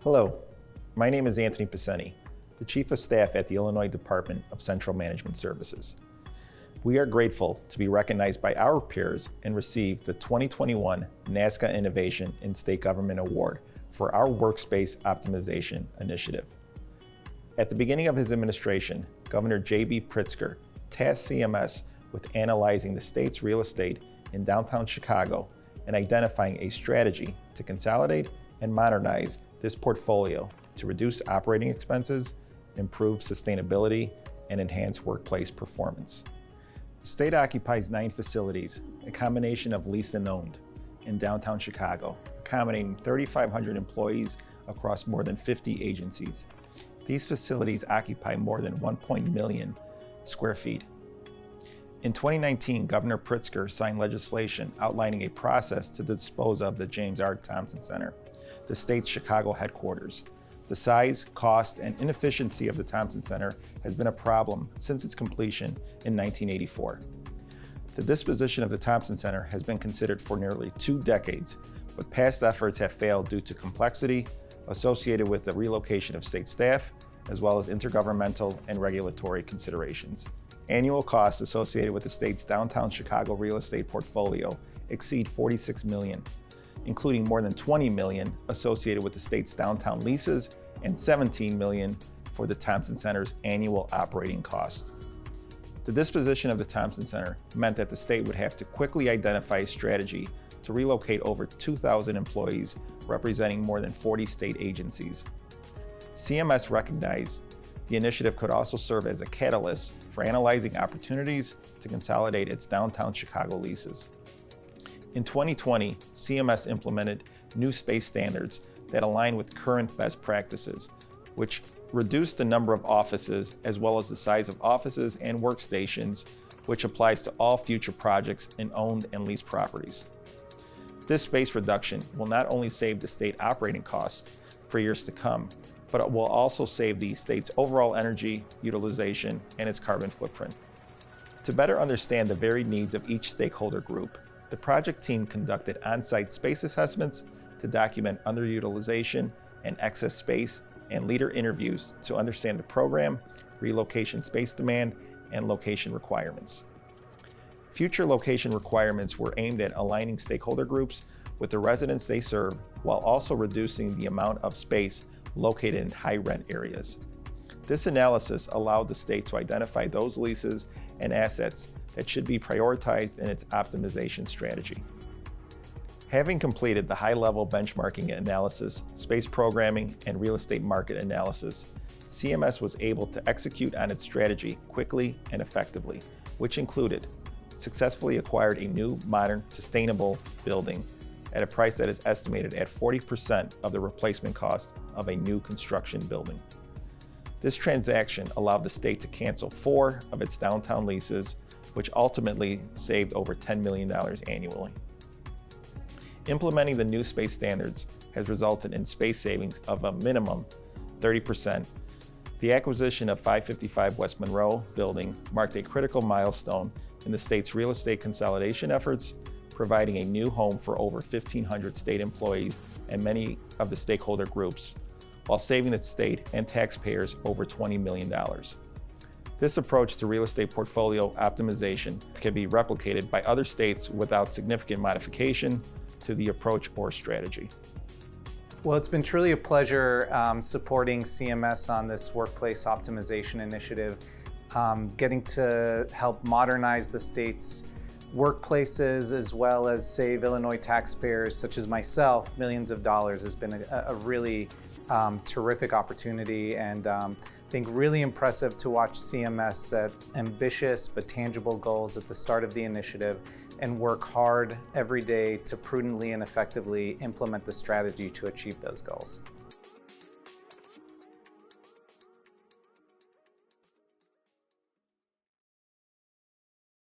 Hello, my name is Anthony Paceni, the Chief of Staff at the Illinois Department of Central Management Services. We are grateful to be recognized by our peers and receive the 2021 NASCA Innovation in State Government Award for our Workspace Optimization Initiative. At the beginning of his administration, Governor J.B. Pritzker tasked CMS with analyzing the state's real estate in downtown Chicago and identifying a strategy to consolidate and modernize this portfolio to reduce operating expenses, improve sustainability, and enhance workplace performance. The state occupies 9 facilities, a combination of leased and owned, in downtown Chicago, accommodating 3,500 employees across more than 50 agencies. These facilities occupy more than 1 million square feet. In 2019, Governor Pritzker signed legislation outlining a process to dispose of the James R. Thompson Center, the state's Chicago headquarters. The size, cost, and inefficiency of the Thompson Center has been a problem since its completion in 1984. The disposition of the Thompson Center has been considered for nearly 2 decades, but past efforts have failed due to complexity associated with the relocation of state staff, as well as intergovernmental and regulatory considerations. Annual costs associated with the state's downtown Chicago real estate portfolio exceed $46 million, including more than $20 million associated with the state's downtown leases and $17 million for the Thompson Center's annual operating cost. The disposition of the Thompson Center meant that the state would have to quickly identify a strategy to relocate over 2,000 employees representing more than 40 state agencies. CMS recognized the initiative could also serve as a catalyst for analyzing opportunities to consolidate its downtown Chicago leases. In 2020, CMS implemented new space standards that align with current best practices, which reduced the number of offices as well as the size of offices and workstations, which applies to all future projects in owned and leased properties. This space reduction will not only save the state operating costs for years to come, but it will also save the state's overall energy utilization and its carbon footprint. To better understand the varied needs of each stakeholder group, the project team conducted on-site space assessments to document underutilization and excess space and leader interviews to understand the program, relocation space demand, and location requirements. Future location requirements were aimed at aligning stakeholder groups with the residents they serve while also reducing the amount of space located in high-rent areas. This analysis allowed the state to identify those leases and assets that should be prioritized in its optimization strategy. Having completed the high-level benchmarking analysis, space programming, and real estate market analysis, CMS was able to execute on its strategy quickly and effectively, which included successfully acquired a new, modern, sustainable building at a price that is estimated at 40% of the replacement cost of a new construction building. This transaction allowed the state to cancel 4 of its downtown leases, which ultimately saved over $10 million annually. Implementing the new space standards has resulted in space savings of a minimum 30%. The acquisition of 555 West Monroe building marked a critical milestone in the state's real estate consolidation efforts, providing a new home for over 1,500 state employees and many of the stakeholder groups, while saving the state and taxpayers over $20 million. This approach to real estate portfolio optimization can be replicated by other states without significant modification to the approach or strategy. Well, it's been truly a pleasure supporting CMS on this workplace optimization initiative, getting to help modernize the state's workplaces as well as save Illinois taxpayers such as myself millions of dollars has been a really terrific opportunity, and I think really impressive to watch CMS set ambitious but tangible goals at the start of the initiative and work hard every day to prudently and effectively implement the strategy to achieve those goals.